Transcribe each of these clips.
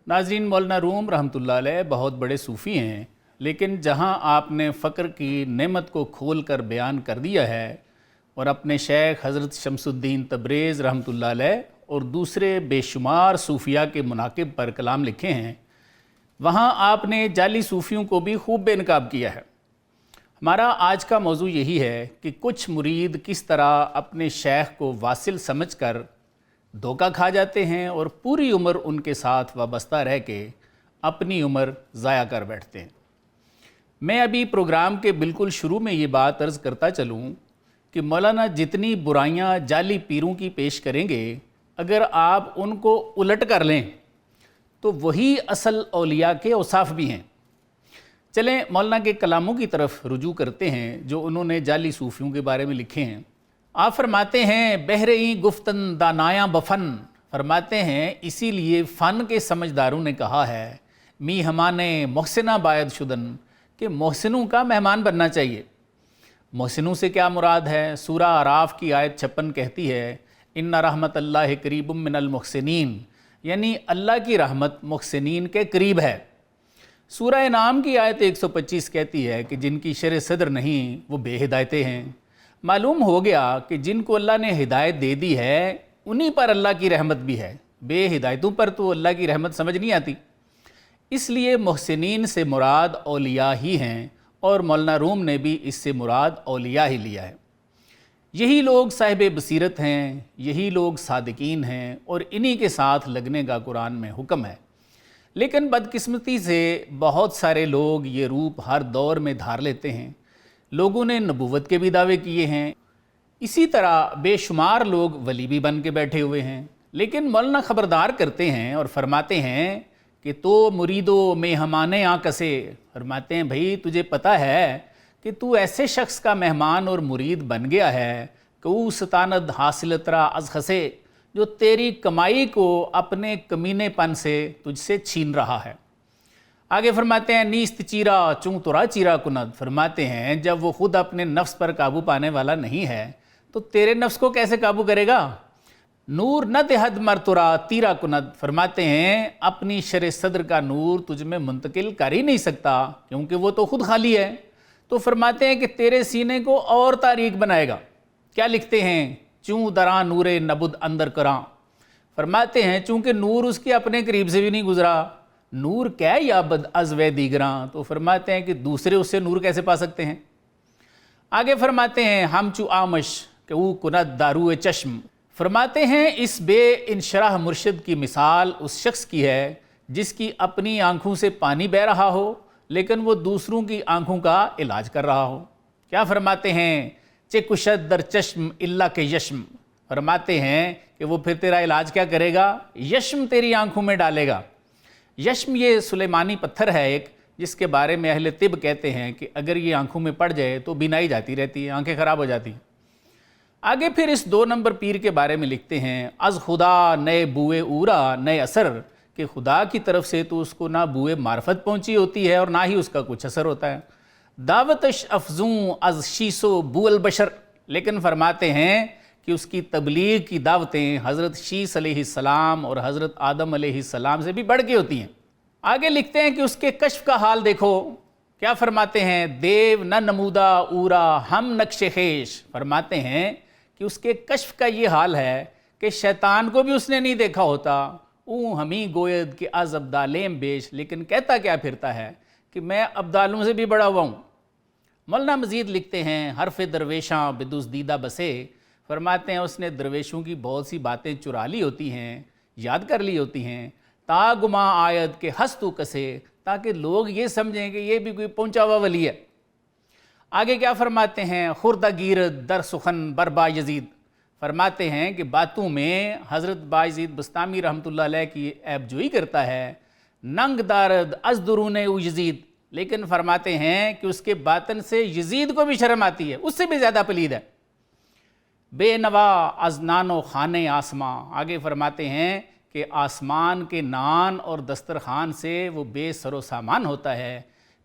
ناظرین، مولانا روم رحمتہ علیہ بہت بڑے صوفی ہیں، لیکن جہاں آپ نے فقر کی نعمت کو کھول کر بیان کر دیا ہے اور اپنے شیخ حضرت شمس الدین تبریز رحمتہ علیہ اور دوسرے بے شمار صوفیاء کے مناقب پر کلام لکھے ہیں، وہاں آپ نے جعلی صوفیوں کو بھی خوب بے نقاب کیا ہے۔ ہمارا آج کا موضوع یہی ہے کہ کچھ مرید کس طرح اپنے شیخ کو واصل سمجھ کر دھوکہ کھا جاتے ہیں اور پوری عمر ان کے ساتھ وابستہ رہ کے اپنی عمر ضائع کر بیٹھتے ہیں۔ میں ابھی پروگرام کے بالکل شروع میں یہ بات عرض کرتا چلوں کہ مولانا جتنی برائیاں جعلی پیروں کی پیش کریں گے، اگر آپ ان کو الٹ کر لیں تو وہی اصل اولیاء کے اوصاف بھی ہیں۔ چلیں مولانا کے کلاموں کی طرف رجوع کرتے ہیں جو انہوں نے جعلی صوفیوں کے بارے میں لکھے ہیں۔ آپ فرماتے ہیں بہرئیں گفتن دانایاں بفن، فرماتے ہیں اسی لیے فن کے سمجھداروں نے کہا ہے می ہمانے محسنہ باید شدن، کہ محسنوں کا مہمان بننا چاہیے۔ محسنوں سے کیا مراد ہے؟ سورہ اعراف کی آیت 56 کہتی ہے ان رحمت اللہ قریب من المحسنین، یعنی اللہ کی رحمت محسنین کے قریب ہے۔ سورہ انعام کی آیت 125 کہتی ہے کہ جن کی شرح صدر نہیں وہ بے ہدایتیں ہیں۔ معلوم ہو گیا کہ جن کو اللہ نے ہدایت دے دی ہے انہی پر اللہ کی رحمت بھی ہے، بے ہدایتوں پر تو اللہ کی رحمت سمجھ نہیں آتی۔ اس لیے محسنین سے مراد اولیاء ہی ہیں، اور مولانا روم نے بھی اس سے مراد اولیاء ہی لیا ہے۔ یہی لوگ صاحب بصیرت ہیں، یہی لوگ صادقین ہیں، اور انہی کے ساتھ لگنے کا قرآن میں حکم ہے۔ لیکن بدقسمتی سے بہت سارے لوگ یہ روپ ہر دور میں دھار لیتے ہیں۔ لوگوں نے نبوت کے بھی دعوے کیے ہیں، اسی طرح بے شمار لوگ ولی بھی بن کے بیٹھے ہوئے ہیں۔ لیکن مولانا خبردار کرتے ہیں اور فرماتے ہیں کہ تو مریدو میں ہمانے آں کسے، فرماتے ہیں بھائی تجھے پتہ ہے کہ تو ایسے شخص کا مہمان اور مرید بن گیا ہے کہ او ستاند حاصلترا از خسے، جو تیری کمائی کو اپنے کمینے پن سے تجھ سے چھین رہا ہے۔ آگے فرماتے ہیں نیست چیرا چوں ترا چیرا کند، فرماتے ہیں جب وہ خود اپنے نفس پر قابو پانے والا نہیں ہے تو تیرے نفس کو کیسے قابو کرے گا؟ نور نہ دہد مر ترا تیرا کند، فرماتے ہیں اپنی شرح صدر کا نور تجھ میں منتقل کر ہی نہیں سکتا کیونکہ وہ تو خود خالی ہے۔ تو فرماتے ہیں کہ تیرے سینے کو اور تاریک بنائے گا۔ کیا لکھتے ہیں؟ چوں دراں نور نبد اندر کراں، فرماتے ہیں چونکہ نور اس کے اپنے قریب سے بھی نہیں گزرا، نور کیا یا بد از وے دیگراں، تو فرماتے ہیں کہ دوسرے اس سے نور کیسے پا سکتے ہیں۔ آگے فرماتے ہیں ہم چو آمش کہ او کند دارو چشم، فرماتے ہیں اس بے انشراح مرشد کی مثال اس شخص کی ہے جس کی اپنی آنکھوں سے پانی بہہ رہا ہو لیکن وہ دوسروں کی آنکھوں کا علاج کر رہا ہو۔ کیا فرماتے ہیں؟ چے کشد در چشم اللہ کے یشم، فرماتے ہیں کہ وہ پھر تیرا علاج کیا کرے گا؟ یشم تیری آنکھوں میں ڈالے گا۔ یشم یہ سلیمانی پتھر ہے ایک، جس کے بارے میں اہل طب کہتے ہیں کہ اگر یہ آنکھوں میں پڑ جائے تو بینائی جاتی رہتی ہے، آنکھیں خراب ہو جاتی ہیں۔ آگے پھر اس 2 نمبر پیر کے بارے میں لکھتے ہیں از خدا نئے بوئے اورا نئے اثر، کہ خدا کی طرف سے تو اس کو نہ بوئے معرفت پہنچی ہوتی ہے اور نہ ہی اس کا کچھ اثر ہوتا ہے۔ دعوتش افزوں از شیسو بو البشر، لیکن فرماتے ہیں کہ اس کی تبلیغ کی دعوتیں حضرت شیس علیہ السلام اور حضرت آدم علیہ السلام سے بھی بڑھ کے ہوتی ہیں۔ آگے لکھتے ہیں کہ اس کے کشف کا حال دیکھو۔ کیا فرماتے ہیں؟ دیو نہ نمودا اورا ہم نقش خیش، فرماتے ہیں کہ اس کے کشف کا یہ حال ہے کہ شیطان کو بھی اس نے نہیں دیکھا ہوتا۔ او ہمیں گوید کہ از ابدالیم بیش، لیکن کہتا کیا پھرتا ہے کہ میں ابدالوں سے بھی بڑا ہوا ہوں۔ مولانا مزید لکھتے ہیں حرف درویشاں بدوز دیدہ بسے، فرماتے ہیں اس نے درویشوں کی بہت سی باتیں چرا لی ہوتی ہیں، یاد کر لی ہوتی ہیں، تا گما آیت کے ہستو کسے، تاکہ لوگ یہ سمجھیں کہ یہ بھی کوئی پہنچا ہوا ولی ہے۔ آگے کیا فرماتے ہیں؟ خوردہ گیرد در سخن بربا یزید، فرماتے ہیں کہ باتوں میں حضرت بایزید بستامی رحمۃ اللہ علیہ کی عیب جوئی کرتا ہے، ننگ دارد از درون او یزید، لیکن فرماتے ہیں کہ اس کے باطن سے یزید کو بھی شرم آتی ہے، اس سے بھی زیادہ پلید ہے۔ بے نوا از نان و خانے آسماں، آگے فرماتے ہیں کہ آسمان کے نان اور دسترخوان سے وہ بے سر و سامان ہوتا ہے۔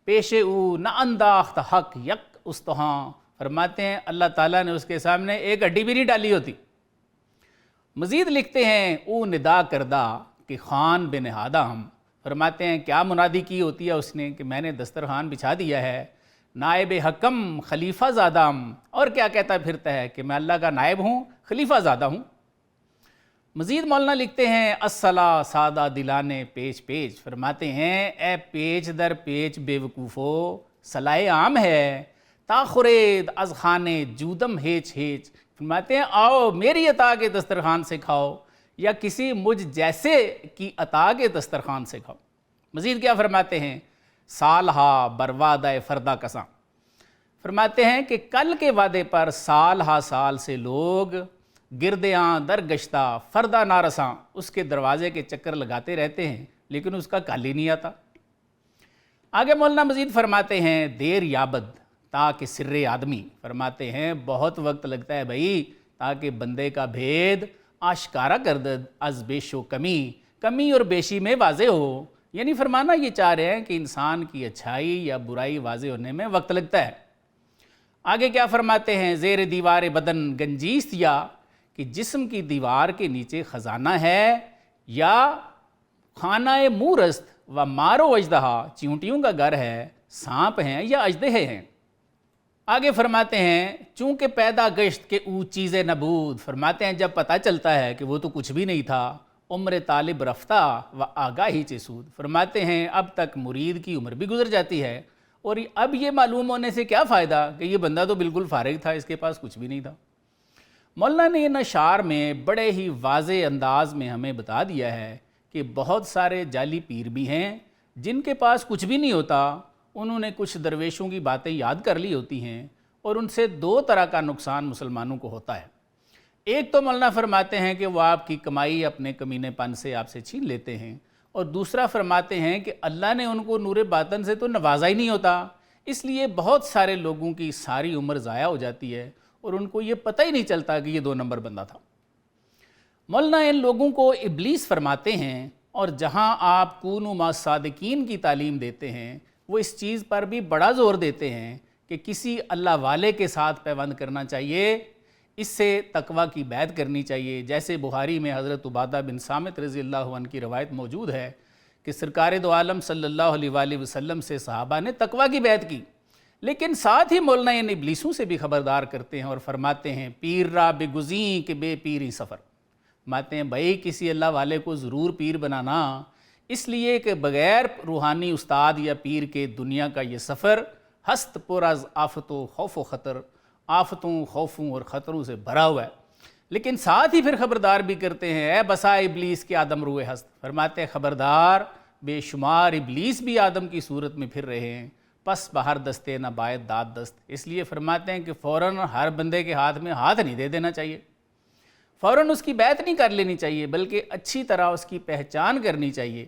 پیش او نہ انداخت حق یک استہاں، فرماتے ہیں اللہ تعالیٰ نے اس کے سامنے ایک ہڈی بھی نہیں ڈالی ہوتی۔ مزید لکھتے ہیں او ندا کردہ کہ خان بے نہادہ ہم، فرماتے ہیں کیا منادی کی ہوتی ہے اس نے کہ میں نے دسترخوان بچھا دیا ہے، نائب حکم خلیفہ زادام، اور کیا کہتا پھرتا ہے کہ میں اللہ کا نائب ہوں، خلیفہ زادہ ہوں۔ مزید مولانا لکھتے ہیں الصلاۃ سادہ دلانے پیچ پیچ، فرماتے ہیں اے پیچ در پیچ بے وقوفو صلاح عام ہے، تا خورید از خانے جودم ہیچ ہیچ، فرماتے ہیں آؤ میری عطا کے دسترخوان سے کھاؤ یا کسی مجھ جیسے کی عطا کے دسترخوان سے کھاؤ۔ مزید کیا فرماتے ہیں سالہا بروادہ فردہ کساں، فرماتے ہیں کہ کل کے وعدے پر سال ہا سال سے لوگ گردیاں در گشتہ فردہ نارساں اس کے دروازے کے چکر لگاتے رہتے ہیں لیکن اس کا کل ہی نہیں آتا۔ آگے مولانا مزید فرماتے ہیں دیر یابد تاکہ سر آدمی، فرماتے ہیں بہت وقت لگتا ہے بھائی تاکہ بندے کا بھید آشکارا کردد از بیش و کمی اور بیشی میں واضح ہو، یعنی فرمانا یہ چاہ رہے ہیں کہ انسان کی اچھائی یا برائی واضح ہونے میں وقت لگتا ہے۔ آگے کیا فرماتے ہیں زیر دیوار بدن گنجیست یا کہ جسم کی دیوار کے نیچے خزانہ ہے یا خانہ مورست و مارو اژدہا چیونٹیوں کا گھر ہے، سانپ ہیں یا اژدہے ہیں۔ آگے فرماتے ہیں چونکہ پیدا گشت کے او چیز نبود، فرماتے ہیں جب پتہ چلتا ہے کہ وہ تو کچھ بھی نہیں تھا، عمر طالب رفتہ و آگاہی چسود، فرماتے ہیں اب تک مرید کی عمر بھی گزر جاتی ہے اور اب یہ معلوم ہونے سے کیا فائدہ کہ یہ بندہ تو بالکل فارغ تھا، اس کے پاس کچھ بھی نہیں تھا۔ مولانا نے ان اشعار میں بڑے ہی واضح انداز میں ہمیں بتا دیا ہے کہ بہت سارے جعلی پیر بھی ہیں جن کے پاس کچھ بھی نہیں ہوتا، انہوں نے کچھ درویشوں کی باتیں یاد کر لی ہوتی ہیں اور ان سے دو طرح کا نقصان مسلمانوں کو ہوتا ہے۔ ایک تو مولانا فرماتے ہیں کہ وہ آپ کی کمائی اپنے کمینے پن سے آپ سے چھین لیتے ہیں، اور دوسرا فرماتے ہیں کہ اللہ نے ان کو نور باطن سے تو نوازا ہی نہیں ہوتا، اس لیے بہت سارے لوگوں کی ساری عمر ضائع ہو جاتی ہے اور ان کو یہ پتہ ہی نہیں چلتا کہ یہ 2 نمبر بندہ تھا۔ مولانا ان لوگوں کو ابلیس فرماتے ہیں، اور جہاں آپ کونوا مع الصادقین کی تعلیم دیتے ہیں وہ اس چیز پر بھی بڑا زور دیتے ہیں کہ کسی اللہ والے کے ساتھ پیوند کرنا چاہیے، اس سے تقوی کی بیعت کرنی چاہیے۔ جیسے بخاری میں حضرت عبادہ بن صامت رضی اللہ عنہ کی روایت موجود ہے کہ سرکار دو عالم صلی اللہ علیہ وآلہ وسلم سے صحابہ نے تقوی کی بیعت کی، لیکن ساتھ ہی مولانا ان ابلیسوں سے بھی خبردار کرتے ہیں اور فرماتے ہیں پیر را بگزیں کہ بے پیری سفر، فرماتے ہیں بھائی کسی اللہ والے کو ضرور پیر بنانا، اس لیے کہ بغیر روحانی استاد یا پیر کے دنیا کا یہ سفر ہست پر از آفت و خوف و خطر، آفتوں خوفوں اور خطروں سے بھرا ہوا ہے۔ لیکن ساتھ ہی پھر خبردار بھی کرتے ہیں اے بسا ابلیس کے آدم روئے ہست، فرماتے ہیں خبردار بے شمار ابلیس بھی آدم کی صورت میں پھر رہے ہیں، پس بہر دستے نہ باید داد دست، اس لیے فرماتے ہیں کہ فوراً ہر بندے کے ہاتھ میں ہاتھ نہیں دے دینا چاہیے، فوراً اس کی بیعت نہیں کر لینی چاہیے، بلکہ اچھی طرح اس کی پہچان کرنی چاہیے